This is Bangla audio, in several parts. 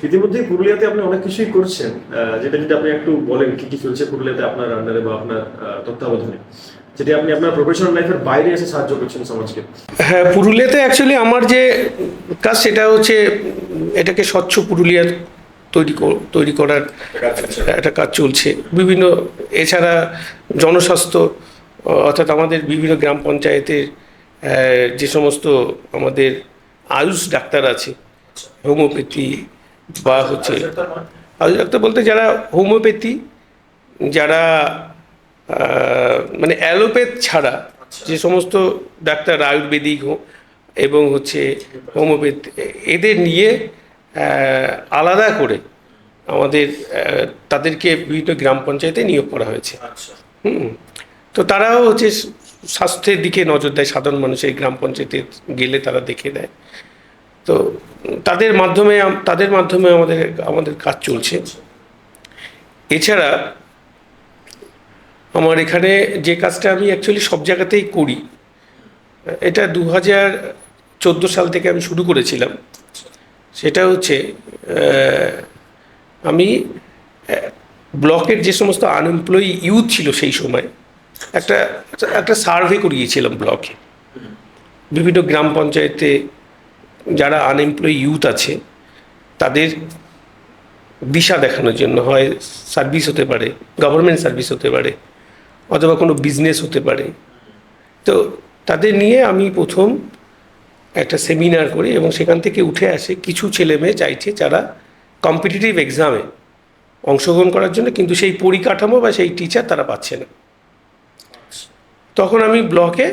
ইতিমধ্যেই পুরুলিয়াতে আপনি অনেক কিছুই করছেন, যেটা যদি আপনি একটু বলেন কি কি চলছে পুরুলিয়াতে আপনার আন্ডারে বা আপনার তত্ত্বাবধানে, যেটা আপনি আপনার প্রফেশনাল লাইফের বাইরে এসে সাহায্য করছেন সমাজকে। হ্যাঁ, পুরুলিয়াতে অ্যাকচুয়ালি আমার যে কাজ সেটা হচ্ছে এটাকে স্বচ্ছ পুরুলিয়া তৈরি করার একটা কাজ চলছে বিভিন্ন। এছাড়া জনস্বাস্থ্য, অর্থাৎ আমাদের বিভিন্ন গ্রাম পঞ্চায়েতের যে সমস্ত আমাদের আয়ুষ ডাক্তার আছে, হোমিওপ্যাথি বা হচ্ছে আয়ুষ ডাক্তার বলতে যারা হোমিওপ্যাথি, যারা মানে অ্যালোপ্যাথ ছাড়া যে সমস্ত ডাক্তার আয়ুর্বেদিক এবং হচ্ছে হোমিওপ্যাথি, এদের নিয়ে আলাদা করে আমাদের তাদেরকে বিভিন্ন গ্রাম পঞ্চায়েতে নিয়োগ করা হয়েছে। তো তারাও হচ্ছে স্বাস্থ্যের দিকে নজর দেয়, সাধারণ মানুষের গ্রাম পঞ্চায়েতে গেলে তারা দেখে দেয়। তো তাদের মাধ্যমে আমাদের কাজ চলছে। এছাড়া আমার এখানে যে কাজটা আমি অ্যাকচুয়ালি সব জায়গাতেই করি, এটা 2014 সাল থেকে আমি শুরু করেছিলাম। সেটা হচ্ছে আমি ব্লকের যে সমস্ত আনএমপ্লয়ি ইউথ ছিল সেই সময় একটা সার্ভে করিয়েছিলাম ব্লকে। বিভিন্ন গ্রাম পঞ্চায়েতে যারা আনএমপ্লয়ি ইউথ আছে তাদের দিশা দেখানোর জন্য, হয় সার্ভিস হতে পারে, গভর্নমেন্ট সার্ভিস হতে পারে, অথবা কোনো বিজনেস হতে পারে। তো তাদের নিয়ে আমি প্রথম একটা সেমিনার করি এবং সেখান থেকে উঠে আসে কিছু ছেলে মেয়ে চাইছে যারা কম্পিটিটিভ এক্সামে অংশগ্রহণ করার জন্য, কিন্তু সেই পরিকাঠামো বা সেই টিচার তারা পাচ্ছে না। তখন আমি ব্লকে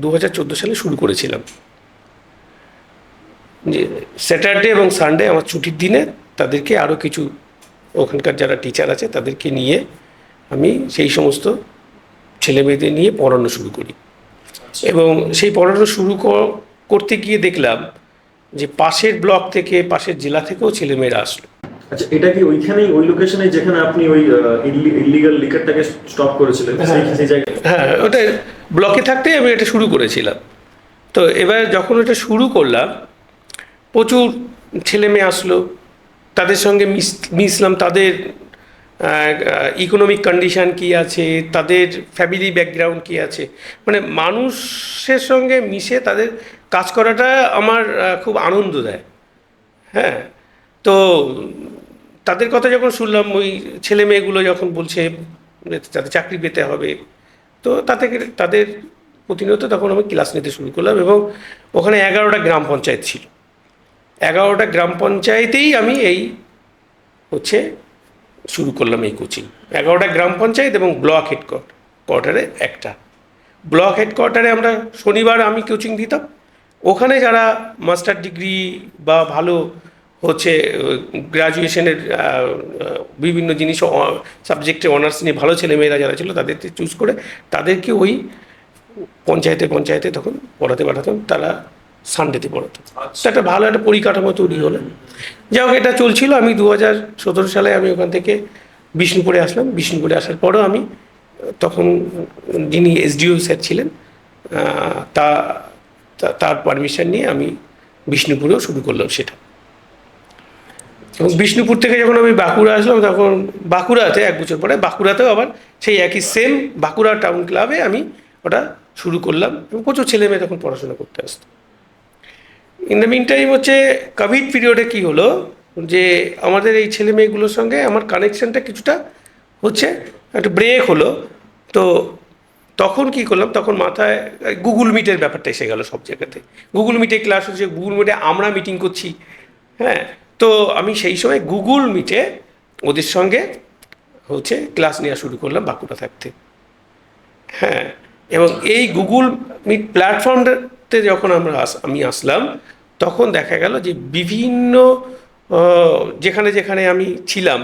2014 সালে শুরু করেছিলাম যে স্যাটারডে এবং সানডে আমার ছুটির দিনে তাদেরকে আরও কিছু ওখানকার যারা টিচার আছে তাদেরকে নিয়ে আমি সেই সমস্ত ছেলেমেয়েদের নিয়ে পড়ানো শুরু করি। এবং সেই পড়ানো শুরু করতে গিয়ে দেখলাম যে পাশের ব্লক থেকে, পাশের জেলা থেকেও ছেলেমেয়েরা আসলো। আচ্ছা, এটা কি ওইখানেই, ওই লোকেশনে যেখানে আপনি ওই ইলিগাল লিকারটাকে স্টপ করেছিলেন সেই জায়গায়? হ্যাঁ, ওটা ব্লকে থাকতেই আমি এটা শুরু করেছিলাম। তো এবার যখন এটা শুরু করলাম, প্রচুর ছেলে মেয়ে আসলো, তাদের সঙ্গে মিশলাম, তাদের ইকোনমিক কন্ডিশান কী আছে, তাদের ফ্যামিলি ব্যাকগ্রাউন্ড কী আছে, মানে মানুষের সঙ্গে মিশে তাদের কাজ করাটা আমার খুব আনন্দ দেয়। হ্যাঁ, তো তাদের কথা যখন শুনলাম, ওই ছেলে মেয়েগুলো যখন বলছে তাদের চাকরি পেতে হবে, তো তাদের প্রতিনিয়ত তখন আমি ক্লাস নিতে শুরু করলাম। এবং ওখানে 11টা গ্রাম পঞ্চায়েত ছিল। 11টা গ্রাম পঞ্চায়েতেই আমি এই হচ্ছে শুরু করলাম এই কোচিং। 11টা গ্রাম পঞ্চায়েত এবং ব্লক হেডকোয়ার্টারে একটা। ব্লক হেডকোয়ার্টারে আমরা শনিবার আমি কোচিং দিতাম। ওখানে যারা মাস্টার ডিগ্রি বা ভালো হচ্ছে গ্র্যাজুয়েশনের বিভিন্ন জিনিস সাবজেক্টে অনার্স নিয়ে ভালো ছেলেমেয়েরা যারা ছিল তাদেরকে চুজ করে তাদেরকে ওই পঞ্চায়েতে তখন পড়াতে পাঠাতাম। তারা সানডেতে পড়াতো। একটা ভালো একটা পরিকাঠামো তৈরি হলো। যাই হোক, এটা চলছিল। আমি 2017 সালে আমি ওখান থেকে বিষ্ণুপুরে আসলাম। বিষ্ণুপুরে আসার পরও আমি তখন যিনি এসডিও স্যার ছিলেন তার পারমিশন নিয়ে আমি বিষ্ণুপুরেও শুরু করলাম সেটা। এবং বিষ্ণুপুর থেকে যখন আমি বাঁকুড়া আসলাম, তখন বাঁকুড়াতে 1 বছর পরে বাঁকুড়াতেও আবার সেই একই সেম বাঁকুড়া টাউন ক্লাবে আমি ওটা শুরু করলাম। এবং প্রচুর ছেলে মেয়ে তখন পড়াশোনা করতে আসতো। ইন দ্য মিন টাইম হচ্ছে কোভিড পিরিয়ডে কী হলো যে আমাদের এই ছেলে মেয়েগুলোর সঙ্গে আমার কানেকশানটা কিছুটা হচ্ছে একটা ব্রেক হলো। তো তখন কী করলাম, তখন মাথায় গুগল মিটের ব্যাপারটা এসে গেল সব জায়গাতে। গুগল মিটে ক্লাস হচ্ছে, গুগল মিটে আমরা মিটিং করছি। হ্যাঁ, তো আমি সেই সময় গুগল মিটে ওদের সঙ্গে হচ্ছে ক্লাস নেওয়া শুরু করলাম বাঁকুড়া থাকতে। হ্যাঁ, এবং এই গুগল মিট প্ল্যাটফর্মটাতে যখন আমি আসলাম, তখন দেখা গেল যে বিভিন্ন যেখানে যেখানে আমি ছিলাম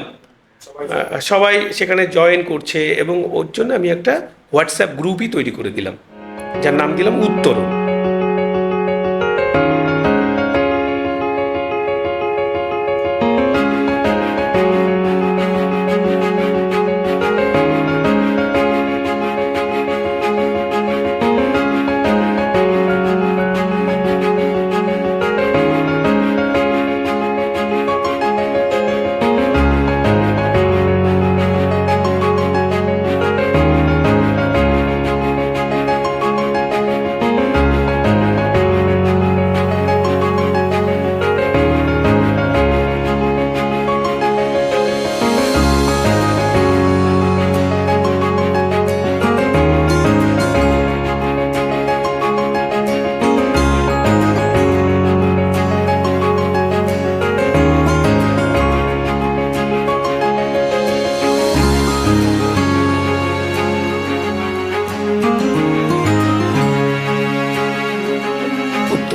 সবাই সেখানে জয়েন করছে। এবং ওর জন্য আমি একটা হোয়াটসঅ্যাপ গ্রুপই তৈরি করে দিলাম, যার নাম দিলাম উত্তরণ।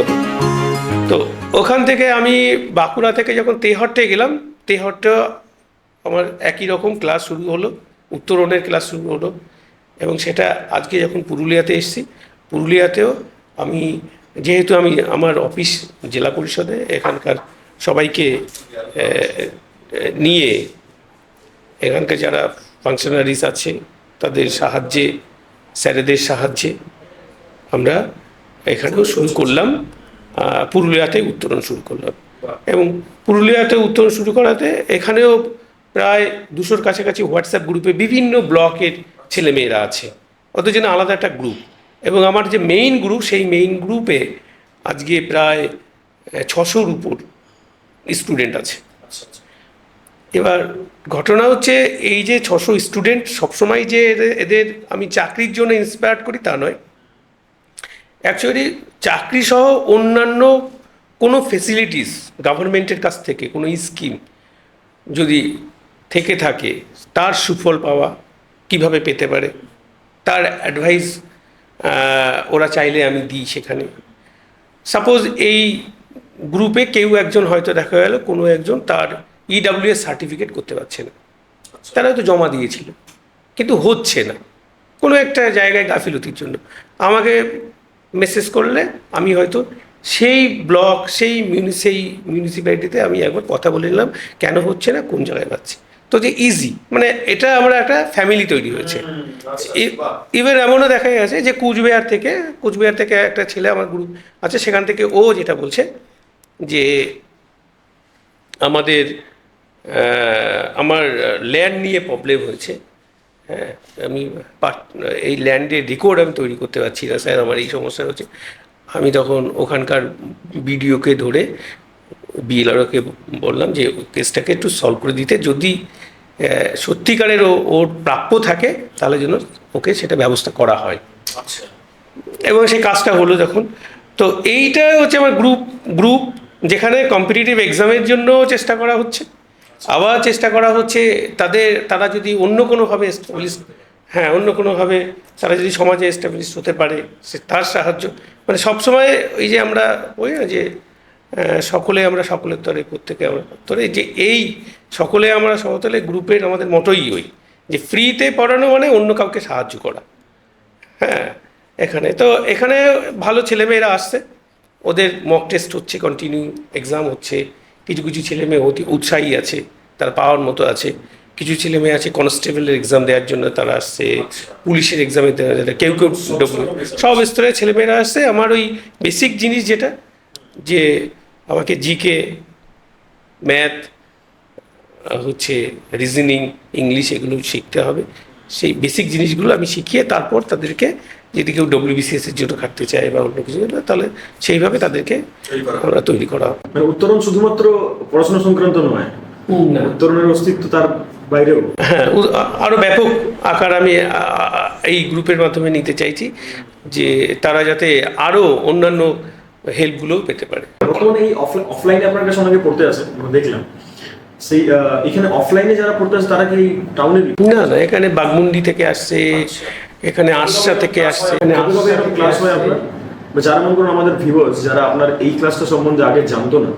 হতো। তো ওখান থেকে আমি বাঁকুড়া থেকে যখন তেহট্টে গেলাম, তেহট্টে আমার একই রকম ক্লাস শুরু হলো, উত্তরণের ক্লাস শুরু হলো। এবং সেটা আজকে যখন পুরুলিয়াতে এসেছি, পুরুলিয়াতেও আমি যেহেতু আমি আমার অফিস জেলা পরিষদে, এখানকার সবাইকে নিয়ে এখানকার যারা ফাংশনারিজ আছে তাদের সাহায্যে, স্যারেদের সাহায্যে আমরা এখানেও শুরু করলাম, পুরুলিয়াতে উত্তরণ শুরু করলাম। এবং পুরুলিয়াতে উত্তরণ শুরু করাতে এখানেও প্রায় 200-র কাছাকাছি হোয়াটসঅ্যাপ গ্রুপে বিভিন্ন ব্লকের ছেলেমেয়েরা আছে, ওদের জন্য আলাদা একটা গ্রুপ। এবং আমার যে মেইন গ্রুপ, সেই মেইন গ্রুপে আজকে প্রায় 600-র উপর স্টুডেন্ট আছে। এবার ঘটনা হচ্ছে এই যে 600 স্টুডেন্ট সবসময় যে এদের আমি চাকরির জন্য ইন্সপায়ার্ড করি তা নয়। অ্যাকচুয়ালি চাকরি সহ অন্যান্য কোনো ফেসিলিটিস গভর্নমেন্টের কাছ থেকে কোনো স্কিম যদি থেকে থাকে, তার সুফল পাওয়া কিভাবে পেতে পারে তার অ্যাডভাইস ওরা চাইলে আমি দিই সেখানে। সাপোজ এই গ্রুপে কেউ একজন হয়তো দেখা গেল কোনো একজন তার EWS সার্টিফিকেট করতে পারছে না, তারা হয়তো জমা দিয়েছিল কিন্তু হচ্ছে না কোনো একটা জায়গায় গাফিলতির জন্য, আমাকে মেসেজ করলে আমি হয়তো সেই ব্লক সেই মিউনিসিপ্যালিটিতে আমি একবার কথা বলে নিলাম কেন হচ্ছে না, কোন জায়গায় পাচ্ছি। তো যে ইজি, মানে এটা আমরা একটা ফ্যামিলি তৈরি হয়েছে। ইভেন এমনও দেখা গেছে যে কুচবিহার থেকে একটা ছেলে আমার গ্রুপ আছে, সেখান থেকে ও যেটা বলছে যে আমার ল্যান্ড নিয়ে প্রবলেম হয়েছে, হ্যাঁ আমি এই ল্যান্ডের রেকর্ড আমি তৈরি করতে পারছি না স্যার, আমার এই সমস্যা হচ্ছে। আমি তখন ওখানকার বিডিওকে ধরে বিএলআরওকে বললাম যে কেসটাকে একটু সলভ করে দিতে, যদি সত্যিকারের ওর প্রাপ্য থাকে তাহলে যেন ওকে সেটা ব্যবস্থা করা হয়। আচ্ছা। এবং সেই কাজটা হলো যখন, তো এইটা হচ্ছে আমার গ্রুপ যেখানে কম্পিটিটিভ এক্সামের জন্য চেষ্টা করা হচ্ছে, আবার চেষ্টা করা হচ্ছে তারা যদি অন্য কোনোভাবে এস্টাবলিশ, হ্যাঁ অন্য কোনোভাবে তারা যদি সমাজে এস্টাবলিশ হতে পারে তার সাহায্য, মানে সবসময় ওই যে আমরা ওই না যে আমরা সকলের তরে, প্রত্যেকে আমরা তরে, যে এই সকলে আমরা সমতলে গ্রুপের আমাদের মতোই ওই যে ফ্রিতে পড়ানো মানে অন্য কাউকে সাহায্য করা। হ্যাঁ এখানে ভালো ছেলেমেয়েরা আসছে, ওদের মক টেস্ট হচ্ছে, কন্টিনিউ এক্সাম হচ্ছে, কিছু কিছু ছেলেমেয়ে অতি উৎসাহী আছে, তারা পাওয়ার মতো আছে, কিছু ছেলেমেয়ে আছে কনস্টেবলের এক্সাম দেওয়ার জন্য তারা আসছে, পুলিশের এক্সামে দেওয়া যায়, কেউ সব স্তরের ছেলেমেয়েরা আসছে। আমার ওই বেসিক জিনিস যেটা যে আমাকে জিকে, ম্যাথ, হচ্ছে রিজনিং, ইংলিশ এগুলো শিখতে হবে, সেই বেসিক জিনিসগুলো আমি শিখিয়ে তারপর তাদেরকে যদি কেউ WBCS এর জন্য খাটতে চায় বা অন্য কিছু, তাহলে সেইভাবে তাদেরকে আমরা তৈরি করা হবে। মানে উত্তরণ শুধুমাত্র পড়াশোনা সংক্রান্ত নয়, উত্তরণের অস্তিত্ব তার বাইরেও, হ্যাঁ আরও ব্যাপক আকার আমি এই গ্রুপের মাধ্যমে নিতে চাইছি, যে তারা যাতে আরও অন্যান্য হেল্পগুলোও পেতে পারে। বর্তমানে এই অফলাইনে আপনার কাছে অনেকে পড়তে আছে, আমরা দেখলাম সেই এখানে অফলাইনে যারা পড়তে আসে তারা কি টাউনে? না এখানে বাগমুন্ডি থেকে আসছে, এখানে আরশা থেকে আসছে। ক্লাস হয় আপনার, যারা মনে করুন আমাদের ভিউয়ার্স যারা আপনার এই ক্লাসটা সম্বন্ধে আগে জানতো না,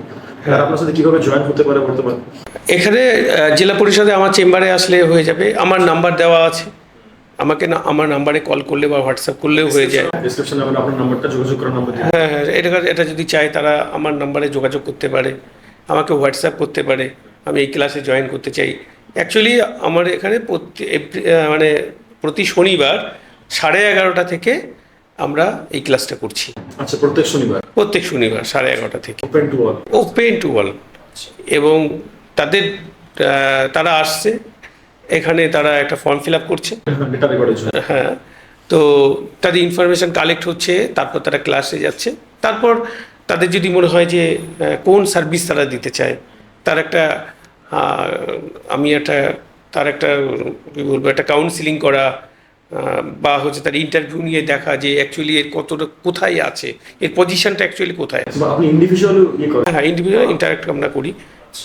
তারা আপনার সাথে কিভাবে জয়েন হতে পারে বলতে পারেন? এখানে জেলা পরিষদে আমার চেম্বারে আসলে হয়ে যাবে, আমার নাম্বার দেওয়া আছে, আমাকে আমার নাম্বারে কল করলে বা হোয়াটসঅ্যাপ করলেও হয়ে যায়। ডেসক্রিপশনে আমরা আপনার নাম্বারটা, যোগাযোগ করার নাম্বার দিই। হ্যাঁ এটা যদি চায় তারা আমার নাম্বারে যোগাযোগ করতে পারে, আমাকে হোয়াটসঅ্যাপ করতে পারে, আমি এই ক্লাসে জয়েন করতে চাই। অ্যাকচুয়ালি আমার এখানে প্রতি শনিবার 11:30 থেকে আমরা এই ক্লাসটা করছি। আচ্ছা, প্রত্যেক শনিবার 11:30 থেকে ওপেন টু অল। এবং তারা আসছে এখানে, তারা একটা ফর্ম ফিল আপ করছে, হ্যাঁ তো তাদের ইনফরমেশান কালেক্ট হচ্ছে, তারপর তারা ক্লাসে যাচ্ছে। তারপর তাদের যদি মনে হয় যে কোন সার্ভিস তারা দিতে চায়, তার একটা কী বলবো, একটা কাউন্সিলিং করা, বা হচ্ছে তার ইন্টারভিউ নিয়ে দেখা যে অ্যাকচুয়ালি এর কতটা কোথায় আছে, এর পজিশনটা অ্যাকচুয়ালি কোথায় আছে। হ্যাঁ ইন্ডিভিজুয়াল ইন্টারাক্ট আমরা করি,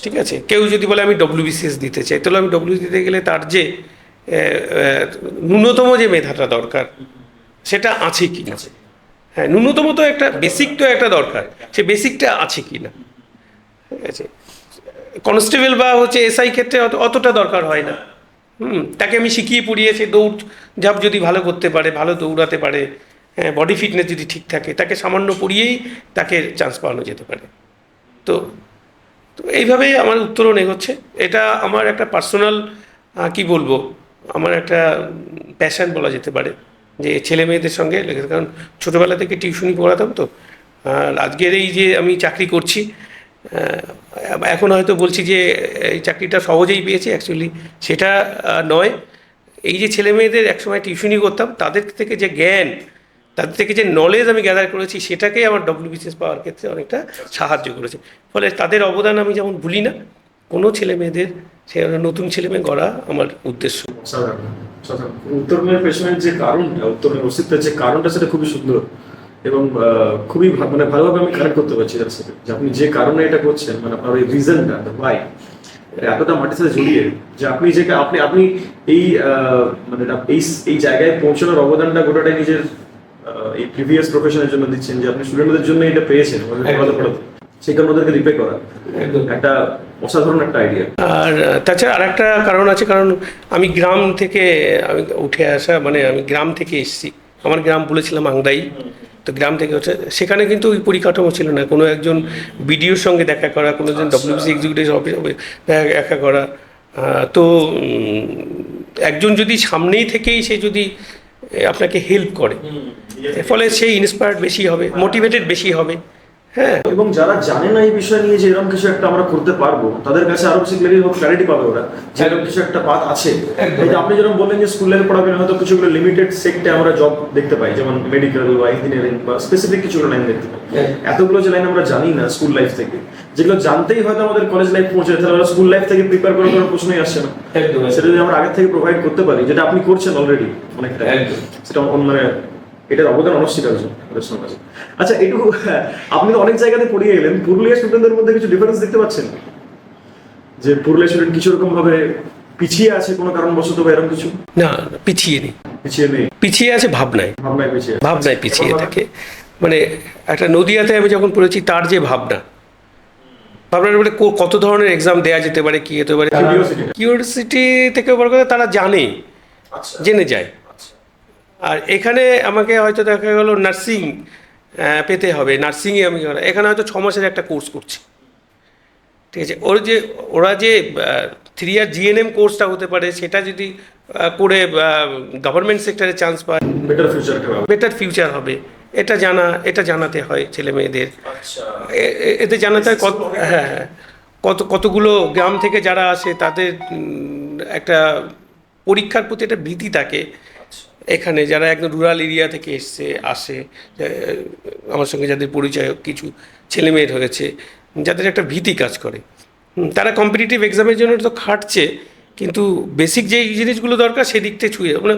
ঠিক আছে। কেউ যদি বলে আমি WBCS দিতে চাই, তাহলে আমি WBCS দিতে গেলে তার যে ন্যূনতম যে মেধাটা দরকার সেটা আছে কি না, হ্যাঁ, ন্যূনতম তো একটা বেসিক তো একটা দরকার, সে বেসিকটা আছে কি না। ঠিক আছে, কনস্টেবল বা হচ্ছে এসআই ক্ষেত্রে অতটা দরকার হয় না। তাকে আমি শিখিয়ে পড়িয়েছি, দৌড় ঝাঁপ যদি ভালো করতে পারে, ভালো দৌড়াতে পারে, হ্যাঁ, বডি ফিটনেস যদি ঠিক থাকে, তাকে সামান্য পড়িয়েই তাকে চান্স পাওয়ানো যেতে পারে। তো তো এইভাবেই আমার উত্তরণ এগোচ্ছে। এটা আমার একটা পার্সোনাল, কি বলবো, আমার একটা প্যাশন বলা যেতে পারে, যে ছেলে মেয়েদের সঙ্গে লেগে, কারণ ছোটোবেলা থেকে টিউশনি পড়াতাম তো। আর আজকের এই যে আমি চাকরি করছি, এখন হয়তো বলছি যে এই চাকরিটা সহজেই পেয়েছি, অ্যাকচুয়ালি সেটা নয়। এই যে ছেলে মেয়েদের একসময় টিউশনি করতাম, তাদের থেকে যে জ্ঞান, তাদের থেকে যে নলেজ আমি গ্যাদার করেছি, সেটাকেই আমার ডব্লিউবিসিএস পাওয়ার ক্ষেত্রে অনেকটা সাহায্য করেছে। ফলে তাদের অবদান আমি যেমন ভুলি না, কোনো ছেলে মেয়েদের সে নতুন ছেলে মেয়ে গড়া আমার উদ্দেশ্য। সাধারণ সাধারণ উত্তরণের পেছনের যে কারণটা, উত্তরণের অস্তিত্বের যে কারণটা, সেটা খুবই সুন্দর এবং খুবই মানে ভালোভাবে আমি কানেক্ট করতে পারছি তার সাথে, যে আপনি যে কারণে এটা করছেন, মানে আপনার ওই রিজনটা, ভাই এতটা মাটির সাথে জড়িয়ে, যে আপনি যে আপনি এই মানে এই এই জায়গায় পৌঁছানোর অবদানটা গোটাটাই নিজের এই প্রিভিয়াস প্রফেশনের জন্য দিচ্ছেন, যে আপনি স্টুডেন্টদের জন্য এটা পেয়েছেন, সেই কারণে ওদেরকে রিপে করা একটা অসাধারণ একটা আইডিয়া। আর তাছাড়া আর একটা কারণ আছে, কারণ আমি গ্রাম থেকে আমি উঠে আসা, মানে আমি গ্রাম থেকে এসেছি। আমার গ্রাম বলেছিলাম আংদাই, তো গ্রাম থেকে হচ্ছে, সেখানে কিন্তু ওই পরিকাঠামো ছিল না। কোনো একজন বিডিওর সঙ্গে দেখা করা, কোনো একজন ডব্লিউবিসি এক্সিকিউটিভ অফিস দেখা করা, তো একজন যদি সামনেই থেকেই সে যদি আপনাকে হেল্প করে, ফলে সেই ইন্সপায়ার্ড বেশি হবে, মোটিভেটেড বেশি হবে। হ্যাঁ, এবং যারা জানে না এই বিষয় নিয়ে যে এরকম কিছু একটা আমরা করতে পারবো, তাদের কাছে আরো বেশি ক্ল্যারিটি পাবে ওরা, যে এরকম কিছু একটা পাথ আছে। এই যে আপনি যেরকম বললেন যে স্কুল লেভেল পড়াবেন, হয়তো কিছুগুলো লিমিটেড সেক্টরে আমরা জব দেখতে পাই, যেমন মেডিকেল বা ইঞ্জিনিয়ারিং বা স্পেসিফিক কিছুগুলো লাইন দেখতে পাই। এতগুলো যে লাইন আমরা জানি না স্কুল লাইফ থেকে, যেগুলো জানতেই হয়তো আমাদের কলেজ লাইফ পৌঁছে, তাহলে স্কুল লাইফ থেকে প্রিপেয়ার করার কোনো প্রশ্নই আসছে না। সেটা যদি আমরা আগে থেকে প্রোভাইড করতে পারি, যেটা আপনি করছেন অলরেডি অনেকটা, সেটা মানে এটার অবদান অনস্বীকার্য আমাদের সমাজে। আচ্ছা, একটু আপনি তো অনেক জায়গাতে পড়িয়ে এলেন, পুরুলিয়া স্টুডেন্টদের মধ্যে কিছু ডিফারেন্স দেখতে পাচ্ছেন, যে পুরুলিয়া স্টুডেন্ট কিছু রকম ভাবে পিছিয়ে আছে কোনো কারণবশত বা এরকম কিছু? না, পিছিয়ে নেই। পিছিয়ে নেই, পিছিয়ে আছে ভাবনায়, ভাবনায় পিছিয়ে, ভাবনায় পিছিয়ে থাকে। মানে একটা নদিয়াতে আমি যখন পড়েছি, তার যে ভাবনার বলে কত ধরনের এক্সাম দেওয়া যেতে পারে, কি হতে পারে, কিউরিওসিটি থেকে বড় কথা তারা জানে, জেনে যায়। আর এখানে আমাকে হয়তো দেখা গেলো নার্সিং পেতে হবে, নার্সিংয়ে আমি এখানে হয়তো 6 মাসের একটা কোর্স করছি। ঠিক আছে, ওরা যে 3 ইয়ার জিএনএম কোর্সটা হতে পারে, সেটা যদি করে গভর্নমেন্ট সেক্টরে চান্স পায়, বেটার ফিউচার হবে। এটা জানাতে হয় ছেলে মেয়েদের, এতে জানাতে হয় হ্যাঁ, কতগুলো গ্রাম থেকে যারা আসে, তাদের একটা পরীক্ষার প্রতি একটা ভীতি থাকে। এখানে যারা একদম রুরাল এরিয়া থেকে আসে, আমার সঙ্গে যাদের পরিচয় কিছু ছেলেমেয়ের হয়েছে, যাদের একটা ভীতি কাজ করে, তারা কম্পিটিটিভ এক্সামের জন্য তো খাটছে, কিন্তু বেসিক যে জিনিসগুলো দরকার সেদিক থেকে ছুঁয়ে, মানে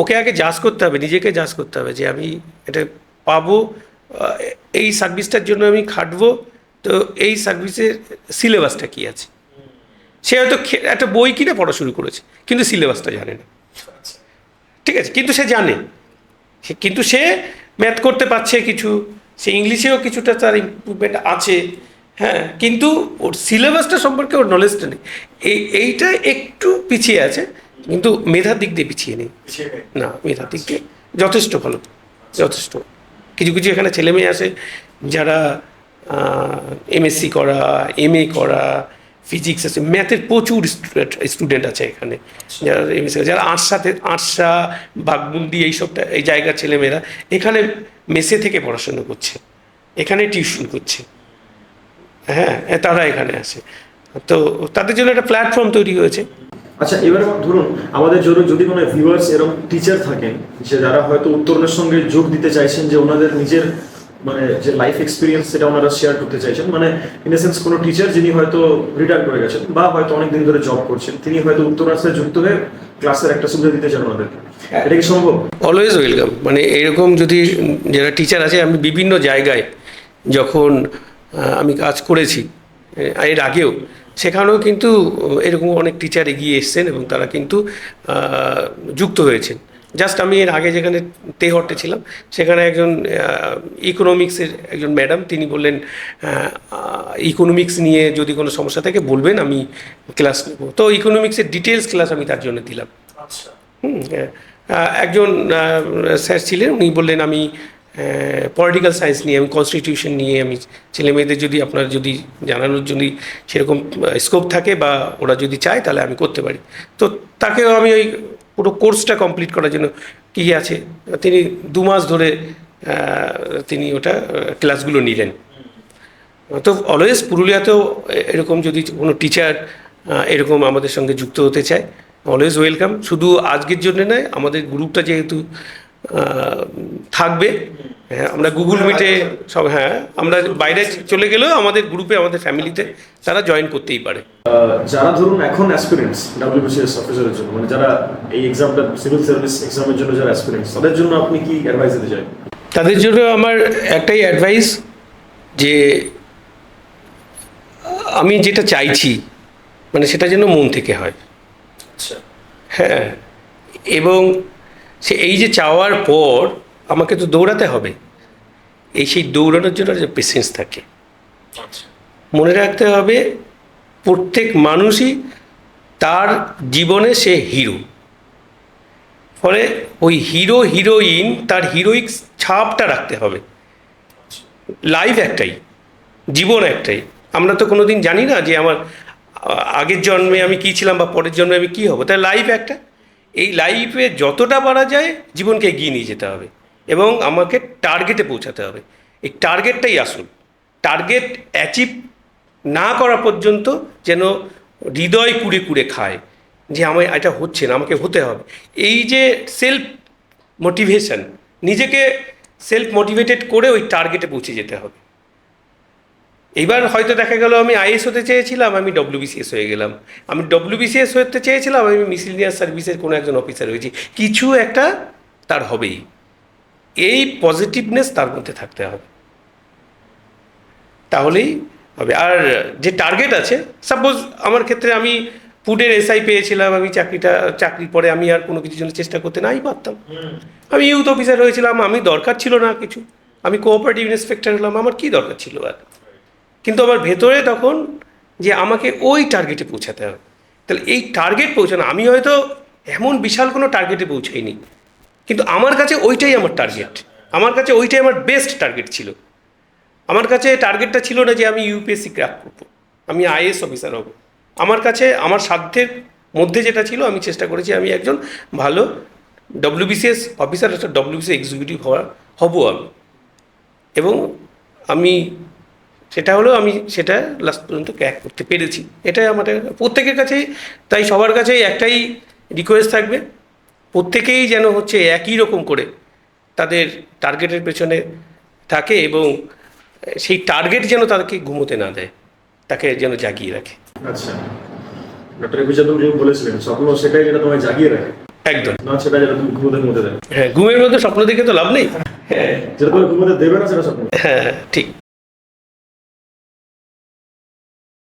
ওকে আগে জাজ করতে হবে, নিজেকে জাজ করতে হবে যে আমি এটা পাবো, এই সার্ভিসটার জন্য আমি খাটবো, তো এই সার্ভিসের সিলেবাসটা কী আছে। সে হয়তো একটা বই কিনে পড়া শুরু করেছে, কিন্তু সিলেবাসটা জানে না। ঠিক আছে, কিন্তু সে জানে, কিন্তু সে ম্যাথ করতে পারছে কিছু, সে ইংলিশেও কিছুটা তার ইম্প্রুভমেন্ট আছে, হ্যাঁ, কিন্তু ওর সিলেবাসটা সম্পর্কে ওর নলেজটা নেই। এইটা একটু পিছিয়ে আছে, কিন্তু মেধার দিক দিয়ে পিছিয়ে নেই। না, মেধার দিক দিয়ে যথেষ্ট ভালো, যথেষ্ট। কিছু কিছু এখানে ছেলে মেয়ে আসে যারা এমএসসি করা, এমএ করা, ফিজিক্স আছে, ম্যাথের প্রচুর স্টুডেন্ট আছে এখানে, যারা এমএসসি, যারা আটসা বাঘমুন্ডি এইসবটা, এই জায়গার ছেলেমেয়েরা এখানে মেসে থেকে পড়াশুনো করছে, এখানে টিউশন করছে, হ্যাঁ, তারা এখানে আসে, তো তাদের জন্য একটা প্ল্যাটফর্ম তৈরি হয়েছে। আচ্ছা, এবারে ধরুন আমাদের জন্য যদি কোনো ভিউয়ার্স এরকম টিচার থাকেন, যে যারা হয়তো উত্তরণের সঙ্গে যোগ দিতে চাইছেন, যে ওনাদের নিজের মানে যে লাইফ এক্সপিরিয়েন্স সেটা ওনারা শেয়ার করতে চাইছেন, মানে ইন এ সেন্স কোনো টিচার যিনি হয়তো রিটায়ার করে গেছেন বা হয়তো অনেকদিন ধরে জব করছেন, তিনি হয়তো উত্তরণের সাথে যুক্ত হয়ে ক্লাসের একটা সুবিধা দিতে চান ওনাদেরকে, এটা কি সম্ভব? Always welcome. মানে এরকম যদি যারা টিচার আছে, আমি বিভিন্ন জায়গায় যখন আমি কাজ করেছি এর আগেও, সেখানেও কিন্তু এরকম অনেক টিচার এগিয়ে এসছেন এবং তারা কিন্তু যুক্ত হয়েছেন। জাস্ট আমি এর আগে যেখানে তেহট্টে ছিলাম সেখানে একজন ইকোনমিক্সের একজন ম্যাডাম, তিনি বললেন ইকোনমিক্স নিয়ে যদি কোনো সমস্যা থাকে বলবেন, আমি ক্লাস নেব। তো ইকোনমিক্সের ডিটেলস ক্লাস আমি তার জন্য দিলাম। আচ্ছা। একজন স্যার ছিলেন, উনি বললেন আমি পলিটিক্যাল সায়েন্স নিয়ে, আমি কনস্টিটিউশন নিয়ে আমি ছেলে মেয়েদের যদি আপনার যদি জানানোর জন্য সেরকম স্কোপ থাকে বা ওরা যদি চায় তাহলে আমি করতে পারি। তো তাকেও আমি ওই পুরো কোর্সটা কমপ্লিট করার জন্য কী আছে, তিনি 2 মাস ধরে তিনি ওটা ক্লাসগুলো নিলেন। তো অলওয়েজ পুরুলিয়াতেও এরকম যদি কোনো টিচার এরকম আমাদের সঙ্গে যুক্ত হতে চায়, অলওয়েজ ওয়েলকাম। শুধু আজকের জন্য নয়, আমাদের গ্রুপটা যেহেতু থাকবে, হ্যাঁ, আমরা গুগল মিটে সব, হ্যাঁ, আমরা বাইরে চলে গেলেও আমাদের গ্রুপে, আমাদের ফ্যামিলিতে তারা জয়েন করতেই পারে। যারা ধরুন এখন অ্যাসপিরেন্টস ডাব্লিউবিসিএস অফিসারের জন্য, মানে যারা এই এক্সামটা সিভিল সার্ভিস এক্সামের জন্য যারা অ্যাসপিরেন্টস, তাদের জন্য আপনি কি অ্যাডভাইস দিতে চান? তাদের জন্য আমার একটাই অ্যাডভাইস, যে আমি যেটা চাইছি মানে সেটা যেন মন থেকে হয়। আচ্ছা। হ্যাঁ, এবং এই যে চাওয়ার পর আমাকে তো দৌড়াতে হবে, সেই দৌড়ানোর জন্য যে পেশেন্স থাকে। আচ্ছা। মনে রাখতে হবে প্রত্যেক মানুষই তার জীবনে সে হিরো, ফলে ওই হিরো হিরোইন তার হিরোইক ছাপটা রাখতে হবে। লাইফ একটাই, জীবন একটাই। আমরা তো কোনো দিন জানি না যে আমার আগের জন্মে আমি কী ছিলাম বা পরের জন্মে আমি কী হব। তাই লাইফ একটা, এই লাইফে যতটা পারা যায় জীবনকে এগিয়ে নিয়ে যেতে হবে এবং আমাকে টার্গেটে পৌঁছাতে হবে। এই টার্গেটটাই আসল। টার্গেট অ্যাচিভ না করা পর্যন্ত যেন হৃদয় কুড়ে কুড়ে খায় যে আমার এটা হচ্ছে না, আমাকে হতে হবে। এই যে সেলফ মোটিভেশন, নিজেকে সেলফ মোটিভেটেড করে ওই টার্গেটে পৌঁছে যেতে হবে। এইবার হয়তো দেখা গেল আমি আইএস হতে চেয়েছিলাম, আমি ডব্লিউবিসিএস হয়ে গেলাম। আমি ডব্লিউবিসিএস হতে চেয়েছিলাম, আমি মিসেলিনিয়াস সার্ভিসের কোনো একজন অফিসার হয়েছি। কিছু একটা তার হবেই। এই পজিটিভনেস তার মধ্যে থাকতে হবে, তাহলেই হবে। আর যে টার্গেট আছে, সাপোজ আমার ক্ষেত্রে আমি ফুডের এসআই পেয়েছিলাম, আমি চাকরির পরে আমি আর কোনো কিছুর জন্য চেষ্টা করতে নাই পারতাম। আমি ইউথ অফিসার হয়েছিলাম, আমি দরকার ছিল না কিছু, আমি কোঅপারেটিভ ইন্সপেক্টর হলাম, আমার কী দরকার ছিল আর। কিন্তু আমার ভেতরে তখন যে আমাকে ওই টার্গেটে পৌঁছাতে হবে। তাহলে এই টার্গেট পৌঁছানো, আমি হয়তো এমন বিশাল কোনো টার্গেটে পৌঁছাইনি, কিন্তু আমার কাছে ওইটাই আমার টার্গেট, আমার কাছে ওইটাই আমার বেস্ট টার্গেট ছিল। আমার কাছে টার্গেটটা ছিল না যে আমি ইউপিএসসি ক্র্যাক করবো, আমি আইএস অফিসার হব। আমার কাছে আমার সাধ্যের মধ্যে যেটা ছিল, আমি চেষ্টা করেছি আমি একজন ভালো ডব্লিউবিসিএস অফিসার, একটা ডব্লিউবিসিএস এক্সিকিউটিভ হব আমি। এবং আমি সেটা হলেও আমি সেটা লাস্ট পর্যন্ত ক্র্যাক করতে পেরেছি। এটাই আমাদের প্রত্যেকের কাছেই, তাই সবার কাছেই একটাই রিকোয়েস্ট থাকবে, প্রত্যেকেই যেন হচ্ছে একই রকম করে তাদের টার্গেটের পেছনে থাকে এবং সেই টার্গেট যেন তাদেরকে ঘুমোতে না দেয়, তাকে যেন জাগিয়ে রাখে। আচ্ছা, ডক্টর এপিজে আব্দুল কালাম বলেছিলেন স্বপ্ন সেটাই যেটা তোমায় জাগিয়ে রাখে, একদম না সেটা যেটা তুমি ঘুমোতে দেয়। হ্যাঁ, ঘুমের মধ্যে স্বপ্ন দেখে তো লাভ নেই। যেটা তোমায় ঘুমোতে দেবে না সেটা স্বপ্ন। হ্যাঁ, ঠিক।